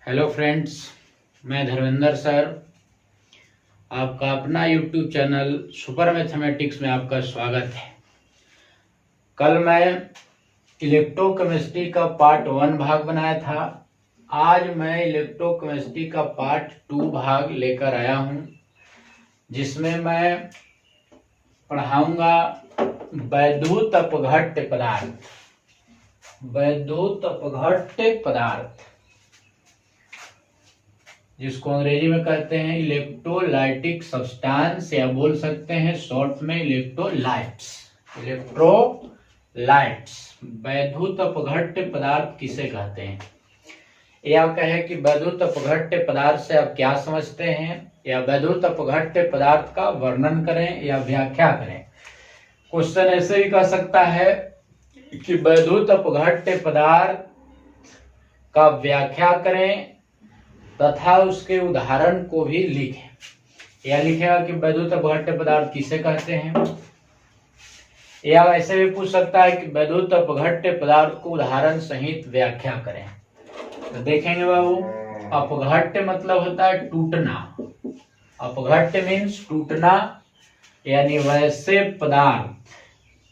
Hello friends, मैं Dharmendra sir, आपका अपना यूट्यूब चैनल सुपर मैथमेटिक्स में आपका स्वागत है। कल मैं इलेक्ट्रोकेमिस्ट्री का पार्ट 1 भाग बनाया था। आज मैं इलेक्ट्रोकेमिस्ट्री का पार्ट 2 भाग लेकर आया हूं, जिसमें मैं पढ़ाऊंगा वैद्युत अपघट्य पदार्थ। वैद्युत अपघट्य पदार्थ, जिसको अंग्रेजी में कहते हैं इलेक्ट्रोलाइटिक सब्सटेंस, या बोल सकते हैं शॉर्ट में इलेक्ट्रोलाइट्स। इलेक्ट्रोलाइट्स वैद्युत अपघट्य पदार्थ किसे कहते हैं, या कहें कि वैद्युत अपघट्य पदार्थ से आप क्या समझते हैं, या वैद्युत अपघट्य पदार्थ का वर्णन करें या व्याख्या करें। क्वेश्चन ऐसे भी कह सकता है कि वैद्युत अपघट्य पदार्थ का व्याख्या करें तथा उसके उदाहरण को भी लिखें, या लिखेगा कि वैद्युत अपघट्य पदार्थ किसे कहते हैं। या ऐसे भी पूछ सकता है कि वैद्युत अपघट्य पदार्थ को उदाहरण सहित व्याख्या करें। तो देखेंगे बाबू, अपघट्य मतलब होता है टूटना। अपघट्य मीन्स टूटना, यानी वैसे पदार्थ,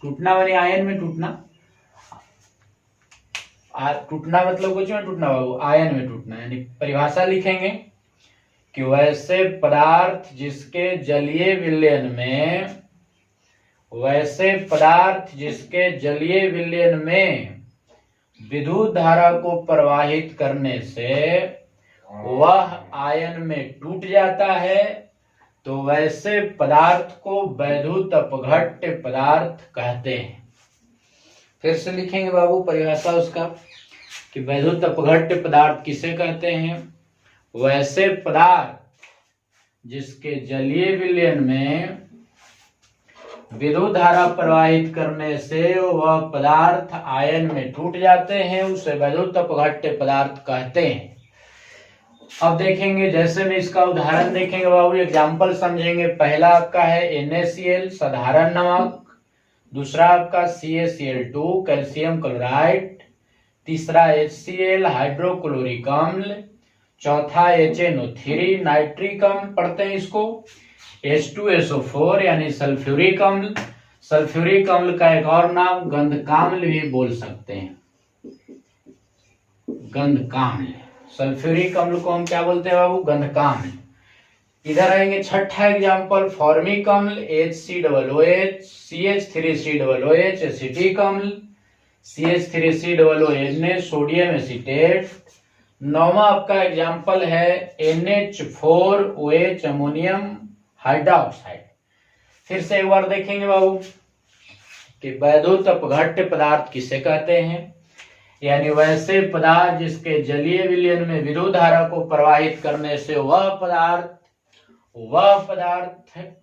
टूटना यानी आयन में टूटना। टूटना मतलब कुछ में टूटना बाबू, आयन में टूटना। यानी परिभाषा लिखेंगे कि वैसे पदार्थ जिसके जलीय विलयन में, वैसे पदार्थ जिसके जलीय विलयन में विद्युत धारा को प्रवाहित करने से वह आयन में टूट जाता है, तो वैसे पदार्थ को वैद्युत अपघट्य पदार्थ कहते हैं। फिर से लिखेंगे बाबू परिभाषा उसका कि वैद्युत अपघट्य पदार्थ किसे कहते हैं। वैसे पदार्थ जिसके जलीय विलयन में विद्युत धारा प्रवाहित करने से वह पदार्थ आयन में टूट जाते हैं, उसे वैद्युत अपघट्य पदार्थ कहते हैं। अब देखेंगे, जैसे में इसका उदाहरण देखेंगे बाबू, एग्जाम्पल समझेंगे। पहला आपका है NaCl साधारण नमक, दूसरा आपका CaCl2 कैल्शियम क्लोराइड, तीसरा HCl हाइड्रोक्लोरिक अम्ल, चौथा HNO3 नाइट्रिक अम्ल पढ़ते हैं इसको, H2SO4 यानी सल्फ्यूरिक अम्ल। सल्फ्यूरिक अम्ल का एक और नाम गंधकाम्ल भी बोल सकते हैं, गंधकाम्ल। सल्फ्यूरिक अम्ल को हम क्या बोलते हैं बाबू, गंधकाम्ल। इधर आएंगे छठा एग्जाम्पल, फॉर्मिक अम्ल HCOOH, CH3COOH एसिटिक अम्ल, CH3COOH सोडियम एसीटेट। नौवां आपका एग्जाम्पल है NH4OH अमोनियम हाइड्रोक्साइड। फिर से एक बार देखेंगे बाबू कि वैद्युत अपघट्य पदार्थ किसे कहते हैं, यानी वैसे पदार्थ जिसके जलीय विलयन में विद्युत धारा को प्रवाहित करने से वह पदार्थ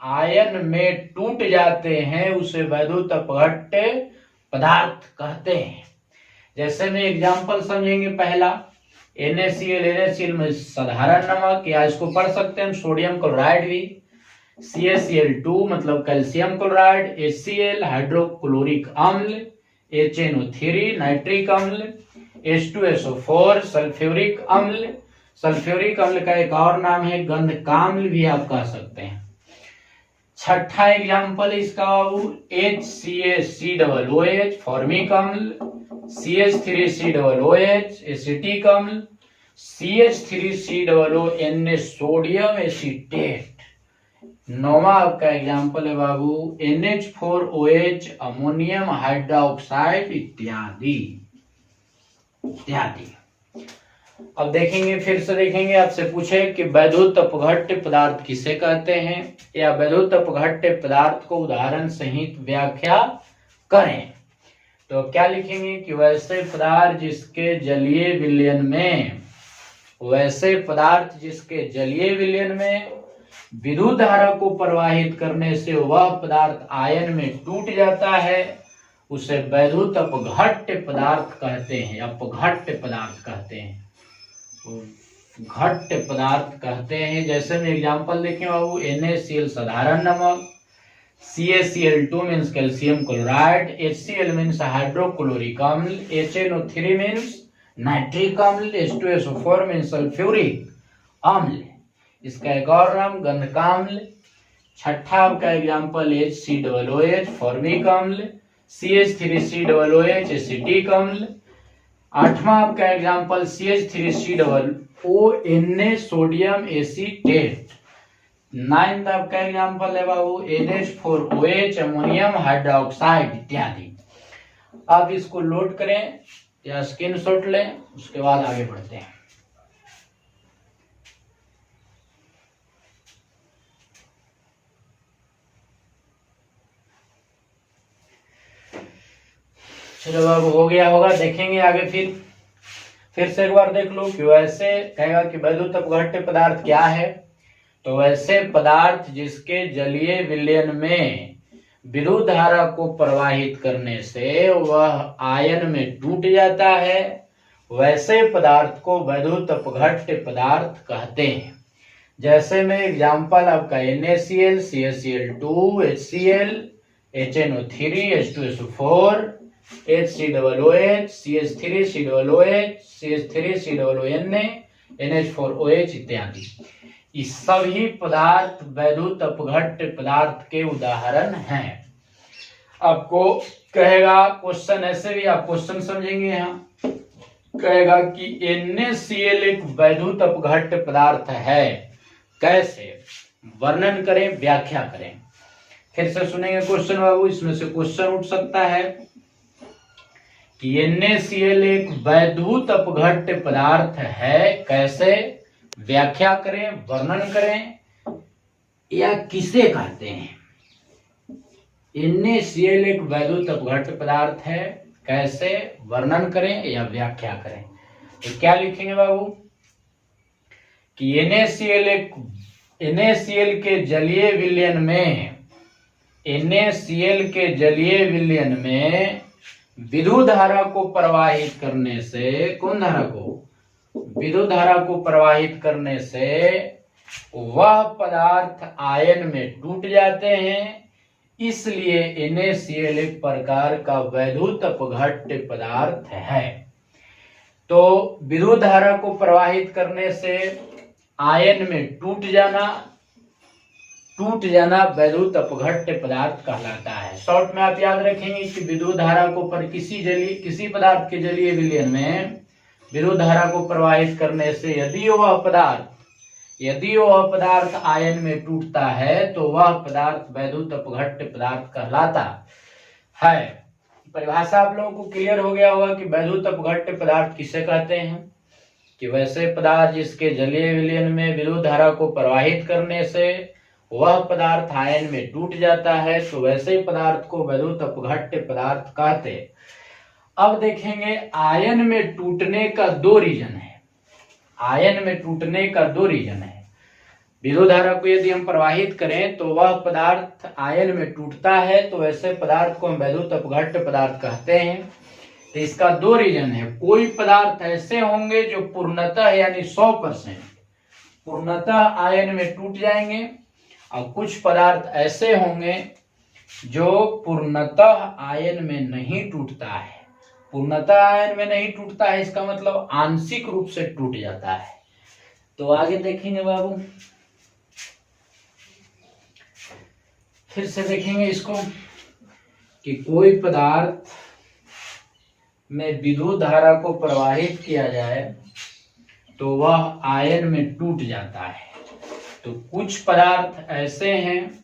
आयन में टूट जाते हैं, उसे वैद्युत अपघट्य पदार्थ कहते हैं। जैसे में एग्जाम्पल समझेंगे। पहला NaCl में साधारण नमक, या इसको पढ़ सकते हैं सोडियम क्लोराइड भी। CaCl2 मतलब कैल्शियम क्लोराइड, HCl हाइड्रोक्लोरिक अम्ल, HNO3 नाइट्रिक अम्ल, H2SO4 सल्फ्यूरिक अम्ल। सल्फ्यूरिक अम्ल का एक और नाम है गंधकाम्ल भी आप कह सकते हैं। छठा एग्जाम्पल इसका HCaCOOH फॉर्मिक अम्ल, CH3COOH एसिटिक अम्ल, CH3COON सोडियम एसीटेट। नौवां आपका एग्जाम्पल है बाबू NH4OH अमोनियम हाइड्रोक्साइड इत्यादि इत्यादि। अब देखेंगे, फिर से देखेंगे, आपसे पूछे कि वैद्युत अपघट्य पदार्थ किसे कहते हैं, या वैद्युत अपघट्य पदार्थ को उदाहरण सहित व्याख्या करें। तो क्या लिखेंगे कि वैसे पदार्थ जिसके जलीय विलयन में, वैसे पदार्थ जिसके जलीय विलयन में विद्युत धारा को प्रवाहित करने से वह पदार्थ आयन में टूट जाता है, उसे वैद्युत अपघट्य पदार्थ कहते हैं, अपघट्य पदार्थ कहते हैं, घट्य पदार्थ कहते हैं। जैसे में एग्जांपल देखें बाबू, NaCl साधारण नमक, CaCl2 means calcium chloride, HCl means hydrochloric अम्ल, HNO3 मीन्स नाइट्रिक अम्ल, H2SO4 मीन सल्फ्यूरिक अम्ल। इसका एक और नाम गंधकाम्ल। छठा आपका एग्जाम्पल HCOOH फॉर्मिक अम्ल, CH3COOH एसिटिक अम्ल। आठवां आपका example CH3COONA sodium acetate. Ninth आपका एग्जाम्पल है बाबू NH4OH अमोनियम हाइड्रोक्साइड इत्यादि। आप इसको लोड करें या स्क्रीनशॉट लें, उसके बाद आगे बढ़ते हैं। चलो अब हो गया होगा, देखेंगे आगे। फिर से एक बार देख लो कि वैसे कहेगा कि वैद्युत अपघट्य पदार्थ क्या है। तो वैसे पदार्थ जिसके जलीय विलयन में विद्युत धारा को प्रवाहित करने से वह आयन में टूट जाता है, वैसे पदार्थ को वैद्युत अपघट्य पदार्थ कहते हैं। जैसे में एग्जाम्पल आपका NaCl, CaCl2, HCl, HNO3, H2SO4, HCOOH, CH3COOH, CH3COONA, NH4OH इत्यादि। ये सभी पदार्थ वैद्युत अपघट्य पदार्थ के उदाहरण हैं। आपको कहेगा क्वेश्चन, ऐसे भी आप क्वेश्चन समझेंगे। यहाँ कहेगा कि NaCl एक वैद्युत अपघट्य पदार्थ है, कैसे वर्णन करें, व्याख्या करें। फिर से सुनेंगे क्वेश्चन बाबू, इसमें से क्वेश्चन उठ सकता है कि NaCl एक वैद्युत अपघट्य पदार्थ है, कैसे व्याख्या करें, वर्णन करें, या किसे कहते हैं। NaCl एक वैद्युत अपघट्य पदार्थ है, कैसे वर्णन करें या व्याख्या करें। तो क्या लिखेंगे बाबू कि NaCl के जलीय विलयन में, NaCl के जलीय विलयन में विद्युत धारा को प्रवाहित करने से, कौन धारा को, विद्युत धारा को प्रवाहित करने से वह पदार्थ आयन में टूट जाते हैं, इसलिए NaCl एक प्रकार का वैद्युत अपघट्य पदार्थ है। तो विद्युत धारा को प्रवाहित करने से आयन में टूट जाना वैद्युत अपघट्य पदार्थ कहलाता है। शॉर्ट में आप याद रखेंगे कि विद्युत धारा को पर किसी पदार्थ के जलीय विलयन में विद्युत धारा को प्रवाहित करने से यदि वह पदार्थ आयन में टूटता है तो वह पदार्थ वैद्युत अपघट्य पदार्थ कहलाता है। परिभाषा आप लोगों को क्लियर हो गया होगा कि वैद्युत अपघट्य पदार्थ किसे कहते हैं। कि वैसे पदार्थ जिसके जलीय विलयन में विद्युत धारा को प्रवाहित करने से वह पदार्थ आयन में टूट जाता है, तो वैसे पदार्थ को वैद्युत अपघट्य पदार्थ कहते हैं। अब देखेंगे आयन में टूटने का दो रीजन है। आयन में टूटने का दो रीजन है। विद्युत धारा को यदि हम प्रवाहित करें तो वह पदार्थ आयन में टूटता है, तो वैसे पदार्थ को हम वैद्युत अपघट्य पदार्थ कहते हैं। तो इसका दो रीजन है। कोई पदार्थ ऐसे होंगे जो पूर्णतः यानी 100% पूर्णतः आयन में टूट जाएंगे, और कुछ पदार्थ ऐसे होंगे जो पूर्णतः आयन में नहीं टूटता है। पूर्णतः आयन में नहीं टूटता है इसका मतलब आंशिक रूप से टूट जाता है। तो आगे देखेंगे बाबू, फिर से देखेंगे इसको कि कोई पदार्थ में विद्युत धारा को प्रवाहित किया जाए तो वह आयन में टूट जाता है। तो कुछ पदार्थ ऐसे हैं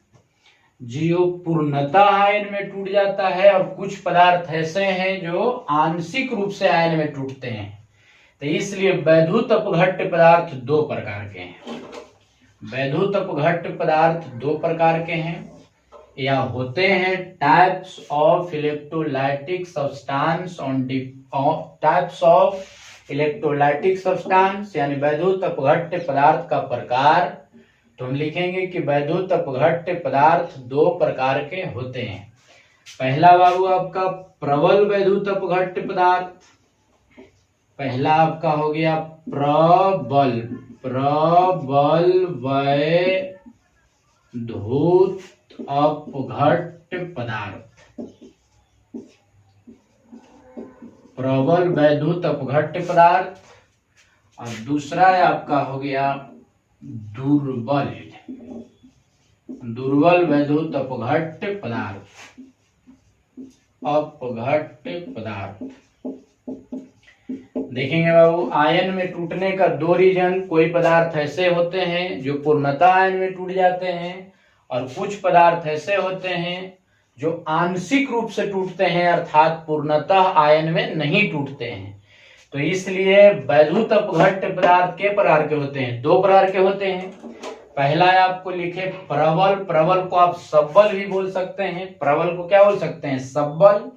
जो पूर्णतः आयन में टूट जाता है, और कुछ पदार्थ ऐसे हैं जो आंशिक रूप से आयन में टूटते हैं। तो इसलिए वैद्युत अपघट्य पदार्थ दो प्रकार के हैं। वैद्युत अपघट्य पदार्थ दो प्रकार के हैं, या होते हैं types of electrolytic substance types of electrolytic substance, यानी वैद्युत अपघट्य पदार्थ का प्रकार। तो हम लिखेंगे कि वैद्युत अपघट्य पदार्थ दो प्रकार के होते हैं। पहला बाबू आपका प्रबल वैद्युत अपघट्य पदार्थ, पहला आपका हो गया प्रबल वैद्युत अपघट्य पदार्थ। प्रबल वैद्युत अपघट्य पदार्थ, और दूसरा आपका हो गया दुर्बल वैद्युत अपघट्य पदार्थ। देखेंगे बाबू, आयन में टूटने का दो रीजन, कोई पदार्थ ऐसे होते हैं जो पूर्णतः आयन में टूट जाते हैं, और कुछ पदार्थ ऐसे होते हैं जो आंशिक रूप से टूटते हैं, अर्थात पूर्णतः आयन में नहीं टूटते हैं। तो इसलिए वैद्युत अपघट्य पदार्थ के प्रकार के होते हैं, दो प्रकार के होते हैं। पहला है आपको लिखे प्रबल, प्रबल को आप सबल भी बोल सकते हैं। प्रबल को क्या बोल सकते हैं? सबल।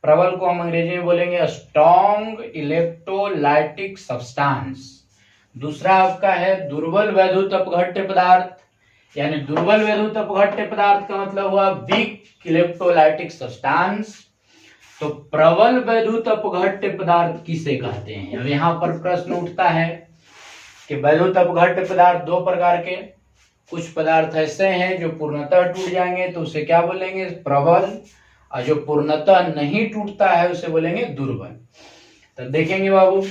प्रबल को हम अंग्रेजी में बोलेंगे स्ट्रॉन्ग इलेक्ट्रोलाइटिक सब्सटेंस। दूसरा आपका है दुर्बल वैद्युत अपघट्य पदार्थ, यानी दुर्बल वैद्युत अपघट्य पदार्थ का मतलब हुआ वीक इलेक्ट्रोलाइटिक सब्सटेंस। तो प्रबल वैद्युत अपघट्य पदार्थ किसे कहते हैं? अब यहाँ पर प्रश्न उठता है कि वैद्युत अपघट्य पदार्थ दो प्रकार के, कुछ पदार्थ ऐसे हैं जो पूर्णतः टूट जाएंगे तो उसे क्या बोलेंगे? प्रबल, और जो पूर्णतः नहीं टूटता है उसे बोलेंगे दुर्बल। तो देखेंगे बाबू,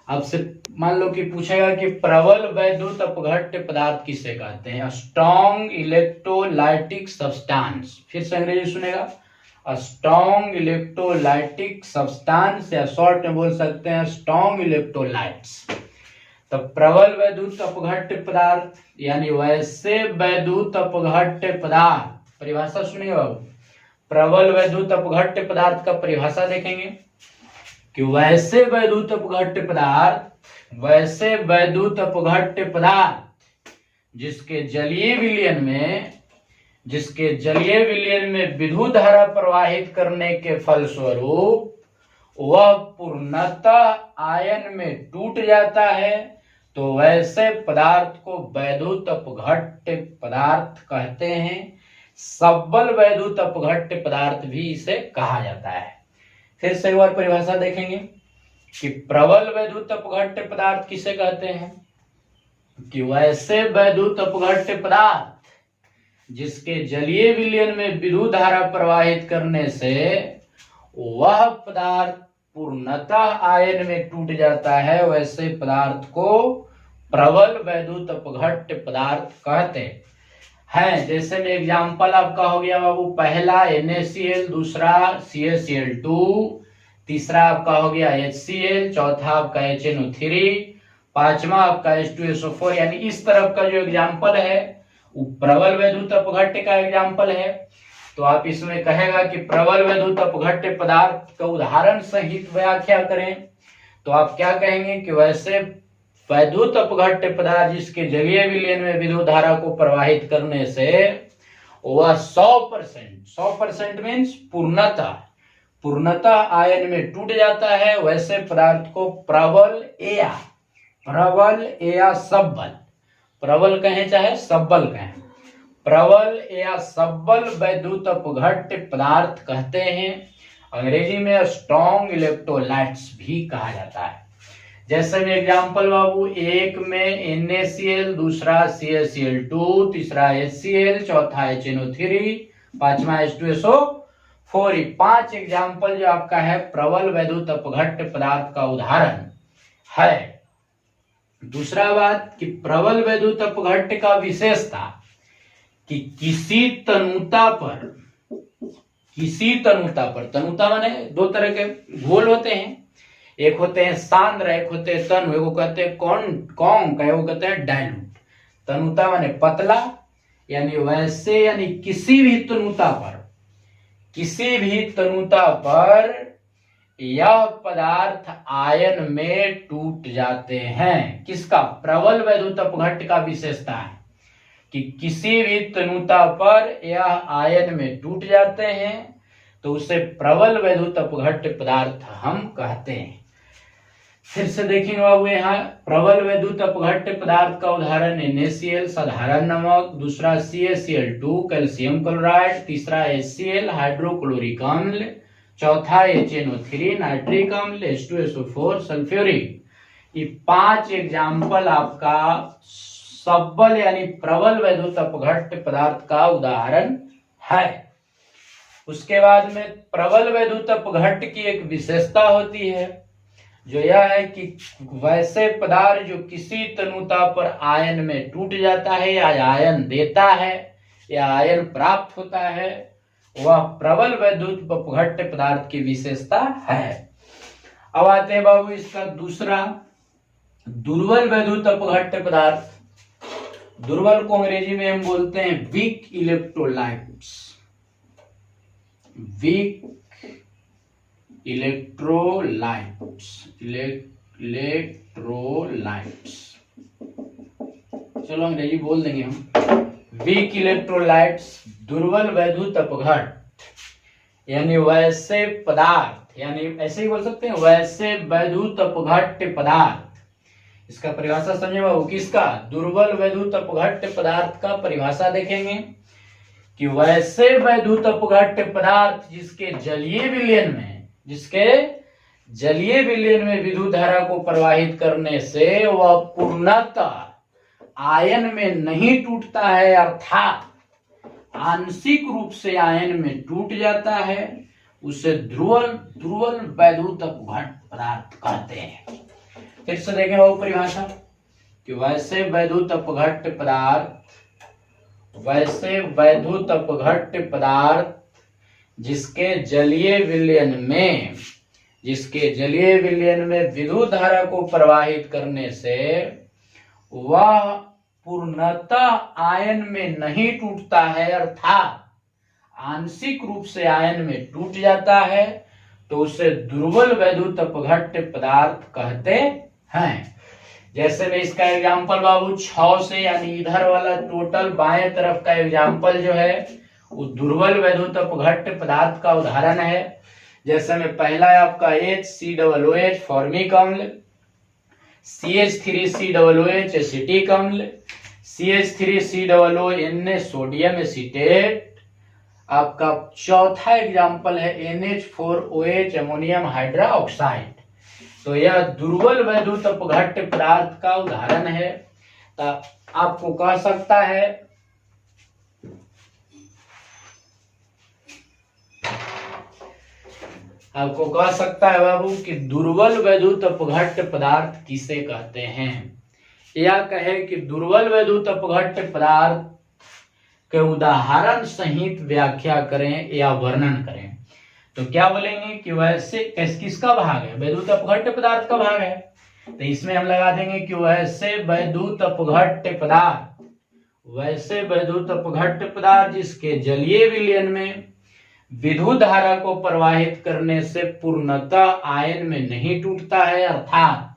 आपसे मान लो कि पूछेगा कि प्रबल वैद्युत अपघट्य पदार्थ किसे कहते हैं? Strong electrolytic substance. फिर से अंग्रेजी सुनेगा, स्ट्रॉन्ग इलेक्ट्रोलाइटिक सब्सटेंस, या शॉर्ट में बोल सकते हैं स्ट्रॉन्ग इलेक्ट्रोलाइट्स। तो प्रबल वैद्युत अपघट्य पदार्थ यानी वैसे वैद्युत अपघट्य पदार्थ, परिभाषा सुनिए बाबू। प्रबल वैद्युत अपघट्य पदार्थ का परिभाषा देखेंगे कि वैसे वैद्युत अपघट्य पदार्थ जिसके जलीय विलयन में विद्युत धारा प्रवाहित करने के फलस्वरूप वह पूर्णतः आयन में टूट जाता है, तो वैसे पदार्थ को वैद्युत अपघट्य पदार्थ कहते हैं। सबल वैद्युत अपघट्य पदार्थ भी इसे कहा जाता है। फिर से एक बार परिभाषा देखेंगे कि प्रबल वैद्युत अपघट्य पदार्थ किसे कहते हैं? कि वैसे वैद्युत अपघट्य पदार्थ जिसके जलीय विलयन में विद्युत धारा प्रवाहित करने से वह पदार्थ पूर्णतः आयन में टूट जाता है, वैसे पदार्थ को प्रबल वैद्युत अपघट्य पदार्थ कहते हैं। जैसे में एग्जाम्पल आपका हो गया बाबू, पहला NaCl, दूसरा CaCl2, तीसरा आपका हो गया HCl, चौथा आपका HNO3, पांचवा आपका H2SO4। यानी इस तरफ का जो एग्जाम्पल है वो प्रबल वैद्युत अपघट्य का एग्जाम्पल है। तो आप इसमें कहेगा कि प्रबल वैद्युत अपघट्य पदार्थ का उदाहरण सहित व्याख्या करें, तो आप क्या कहेंगे कि वैसे वैद्युत अपघट्य पदार्थ जिसके जलीय विलयन में विद्युत धारा को प्रवाहित करने से वह 100% मीन्स पूर्णतः आयन में टूट जाता है, वैसे पदार्थ को प्रबल या सबल, प्रबल कहें चाहे सबल कहें, प्रबल या सबल वैद्युत अपघट्य पदार्थ कहते हैं। अंग्रेजी में स्ट्रॉन्ग इलेक्ट्रोलाइट्स भी कहा जाता है। जैसे में एग्जाम्पल बाबू, एक में NaCl, दूसरा CaCl2, तीसरा HCl, चौथा HNO3, पांचवा H2SO4। 5 एग्जाम्पल जो आपका है प्रबल वैद्युत अपघट्य पदार्थ का उदाहरण है। दूसरा बात कि प्रबल वैद्युत अपघट्य का विशेषता कि किसी तनुता पर, तनुता माने दो तरह के घोल होते हैं, एक होते हैं सांद्र, एक होते हैं तनु, एक कहते हैं कॉन्क, वो कहते हैं डाइल्यूट। तनुता माने पतला, यानी वैसे यानी किसी भी तनुता पर यह पदार्थ आयन में टूट जाते हैं। किसका? प्रबल वैद्युत अपघट्य का विशेषता है कि किसी भी तनुता पर यह आयन में टूट जाते हैं, तो उसे प्रबल वैद्युत अपघट्य पदार्थ हम कहते हैं। फिर से देखेंगे बाबू, यहाँ प्रबल वैद्युत अपघट्य पदार्थ का उदाहरण NaCl साधारण नमक, दूसरा CaCl2 कैल्शियम क्लोराइड, तीसरा HCl हाइड्रोक्लोरिक अम्ल, चौथा HNO3 नाइट्रिक अम्ल, H2SO4 सल्फ्यूरिक। ये 5 एग्जाम्पल आपका सबल यानी प्रबल वैद्युत अपघट्य पदार्थ का उदाहरण है। उसके बाद में प्रबल वैद्युत अपघट्ट की एक विशेषता होती है, जो यह है कि वैसे पदार्थ जो किसी तनुता पर आयन में टूट जाता है या आयन देता है या आयन प्राप्त होता है, वह प्रबल वैद्युत अपघट्ट पदार्थ की विशेषता है। अब आते हैं बाबू इसका दूसरा, दुर्बल वैद्युत अपघट्ट पदार्थ। दुर्बल को अंग्रेजी में हम बोलते हैं weak electrolytes. Weak electrolytes, electrolytes, चलो अंग्रेजी बोल देंगे हम। वीक इलेक्ट्रोलाइट्स, दुर्बल वैद्युत अपघट्ट, यानी वैसे पदार्थ, यानी ऐसे ही बोल सकते हैं वैसे वैद्युत अपघट्ट पदार्थ। इसका परिभाषा समझे बाबू, किसका? दुर्बल वैद्युत अपघट्ट पदार्थ का परिभाषा देखेंगे कि वैसे वैद्युत अपघट्ट पदार्थ जिसके जलीय विलयन में विद्युत धारा को प्रवाहित करने से वह पूर्णतः आयन में नहीं टूटता है, अर्थात आंशिक रूप से आयन में टूट जाता है, उसे दुर्बल वैद्युत अपघट्ट पदार्थ कहते हैं। फिर से देखें वो परिभाषा कि वैसे वैद्युत अपघट्ट पदार्थ जिसके जलीय विलयन में विद्युत धारा को प्रवाहित करने से वह पूर्णतः आयन में नहीं टूटता है, अर्थात आंशिक रूप से आयन में टूट जाता है, तो उसे दुर्बल वैद्युत अपघट्ट पदार्थ कहते हैं। जैसे में इसका एग्जाम्पल बाबू 6 से, यानी इधर वाला टोटल बाएं तरफ का एग्जाम्पल जो है वो दुर्बल वैद्युत अपघट्ट पदार्थ का उदाहरण है। जैसे में पहला है आपका HCOOH फॉर्मिक अम्ल, CH3COOH एसिटिक अम्ल, CH3COO सोडियम एसीटेट। आपका चौथा एग्जाम्पल है NH4OH अमोनियम हाइड्रोक्साइड। तो यह दुर्बल वैद्युत अपघट्ट पदार्थ का उदाहरण है। आपको कह सकता है बाबू कि दुर्बल वैद्युत अपघट्ट पदार्थ किसे कहते हैं, या कहे कि दुर्बल वैद्युत अपघट्ट पदार्थ के उदाहरण सहित व्याख्या करें या वर्णन करें। तो क्या बोलेंगे कि वैसे किसका भाग है? वैद्युत अपघट्ट पदार्थ का भाग है। तो इसमें हम लगा देंगे कि वैसे वैद्युत अपघट्ट पदार्थ जिसके जलीय विलयन में विद्युत धारा को प्रवाहित करने से पूर्णतः आयन में नहीं टूटता है, अर्थात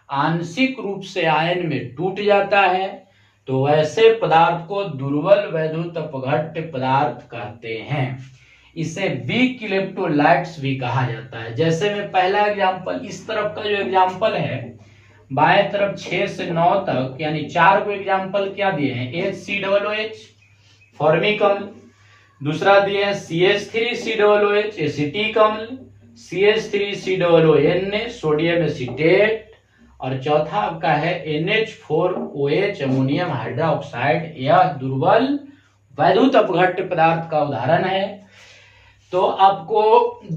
आंशिक रूप से आयन में टूट जाता है, तो वैसे पदार्थ को दुर्बल वैद्युत अपघट्ट पदार्थ कहते हैं। इसे वीक इलेक्ट्रोलाइट्स भी कहा जाता है। जैसे में पहला एग्जांपल, इस तरफ का जो एग्जांपल है बाएं तरफ 6 से 9 तक, यानी 4 को एग्जांपल क्या दिए हैं? HCOOH फॉर्मिक अम्ल, दूसरा दिए हैं CH3COOH एसिटिक अम्ल, CH3COON सोडियम एसीटेट, और चौथा आपका है NH4OH अमोनियम हाइड्रोक्साइड। यह दुर्बल वैद्युत अपघट्ट पदार्थ का उदाहरण है। तो आपको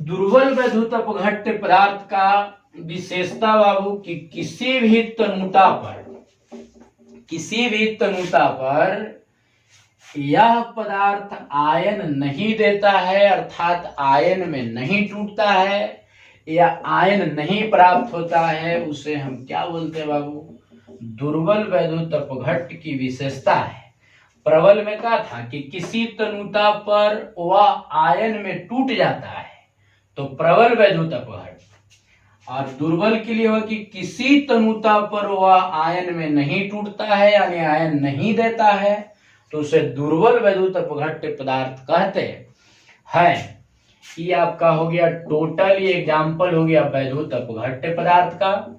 दुर्बल वैद्युत अपघट्ट पदार्थ का विशेषता बाबू कि किसी भी तनुता पर यह पदार्थ आयन नहीं देता है, अर्थात आयन में नहीं टूटता है या आयन नहीं प्राप्त होता है, उसे हम क्या बोलते हैं बाबू? दुर्बल वैद्युत अपघट्ट की विशेषता है। प्रबल में कहा था कि किसी तनुता पर वह आयन में टूट जाता है, तो प्रबल वैद्युत अपघट्ट, और दुर्बल के लिए हुआ कि किसी तनुता पर वह आयन में नहीं टूटता है यानी आयन नहीं देता है, तो उसे दुर्बल वैद्युत अपघट्ट पदार्थ कहते हैं। ये आपका हो गया टोटल, ये एग्जाम्पल हो गया वैद्युत अपघट्ट पदार्थ का।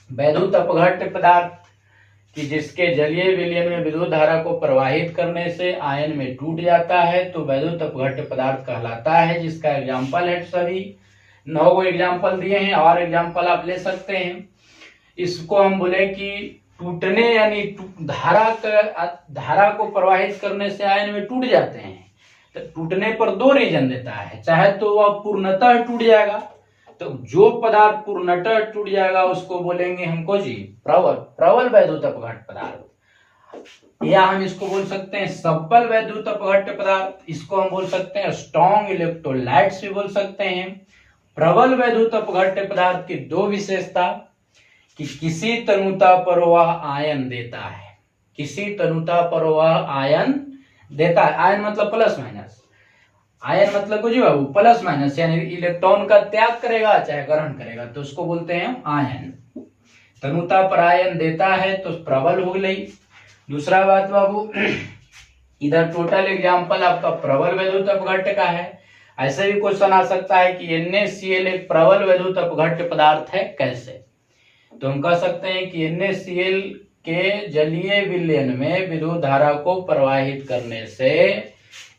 वैद्युत अपघट्ट पदार्थ कि जिसके जलीय विलयन में विद्युत धारा को प्रवाहित करने से आयन में टूट जाता है, तो वैद्युत अपघट्ट पदार्थ कहलाता है, जिसका एग्जाम्पल है सभी 9 एग्जाम्पल दिए हैं, और एग्जाम्पल आप ले सकते हैं। इसको हम बोले कि टूटने यानी धारा को प्रवाहित करने से आयन में टूट जाते हैं, तो टूटने पर दो रीजन देता है, चाहे तो वह पूर्णतः टूट जाएगा, तो जो पदार्थ पूर्णतः टूट जाएगा उसको बोलेंगे हमको जी प्रबल वैद्युत अपघट्य पदार्थ, या हम इसको बोल सकते हैं सबल वैद्युत अपघट्य पदार्थ, इसको हम बोल सकते हैं स्ट्रॉन्ग इलेक्ट्रोलाइट्स भी बोल सकते हैं। प्रबल वैद्युत अपघट्य पदार्थ की दो विशेषता कि किसी तनुता पर वह आयन देता है, किसी तनुता पर वह आयन देता है, आयन मतलब प्लस माइनस, आयन मतलब कुछ बाबू प्लस माइनस, यानी इलेक्ट्रॉन का त्याग करेगा चाहे ग्रहण करेगा, तो उसको बोलते हैं आयन। तनुता पर आयन देता है तो प्रबल हो गई। दूसरा बात बाबू, इधर टोटल एग्जाम्पल आपका प्रबल वैद्युत अपघट्य का है। ऐसे भी क्वेश्चन आ सकता है कि NaCl एक प्रबल वैद्युत अपघट्य पदार्थ है, कैसे? तो हम कह सकते हैं कि NaCl के जलीय विलयन में विद्युत धारा को प्रवाहित करने से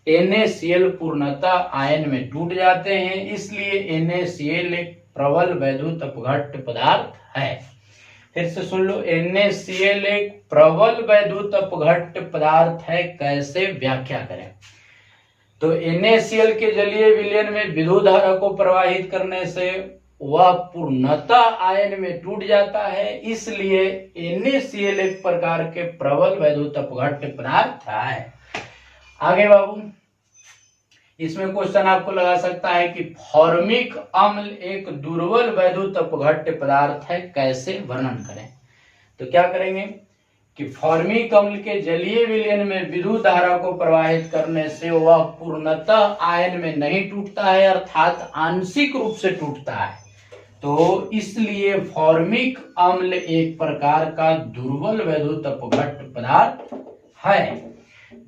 NaCl पूर्णतः आयन में टूट जाते हैं, इसलिए NaCl एक प्रबल वैद्युत अपघट्य पदार्थ है। फिर से सुन लो, NaCl एक प्रबल वैद्युत अपघट्य पदार्थ है, कैसे? व्याख्या करें। तो NaCl के जलीय विलयन में विद्युत धारा को प्रवाहित करने से वह पूर्णतः आयन में टूट जाता है, इसलिए NaCl एक प्रकार के प्रबल वैद्युत अपघट्य पदार्थ है। आगे बाबू, इसमें क्वेश्चन आपको लगा सकता है कि फॉर्मिक अम्ल एक दुर्बल वैद्युत अपघट्य पदार्थ है, कैसे? वर्णन करें। तो क्या करेंगे कि फॉर्मिक अम्ल के जलीय विलयन में विद्युत धारा को प्रवाहित करने से वह पूर्णतः आयन में नहीं टूटता है, अर्थात आंशिक रूप से टूटता है, तो इसलिए फॉर्मिक अम्ल एक प्रकार का दुर्बल वैद्युत अपघट्य पदार्थ है।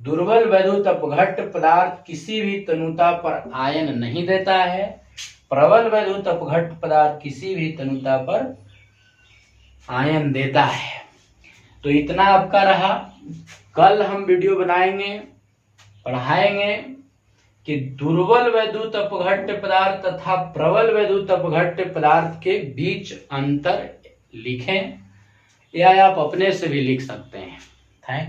दुर्बल वैद्युत अपघट्य पदार्थ किसी भी तनुता पर आयन नहीं देता है, प्रबल वैद्युत अपघट्य पदार्थ किसी भी तनुता पर आयन देता है। तो इतना आपका रहा। कल हम वीडियो बनाएंगे, पढ़ाएंगे कि दुर्बल वैद्युत अपघट्य पदार्थ तथा प्रबल वैद्युत अपघट्य पदार्थ के बीच अंतर लिखें, या आप अपने से भी लिख सकते हैं। थैंक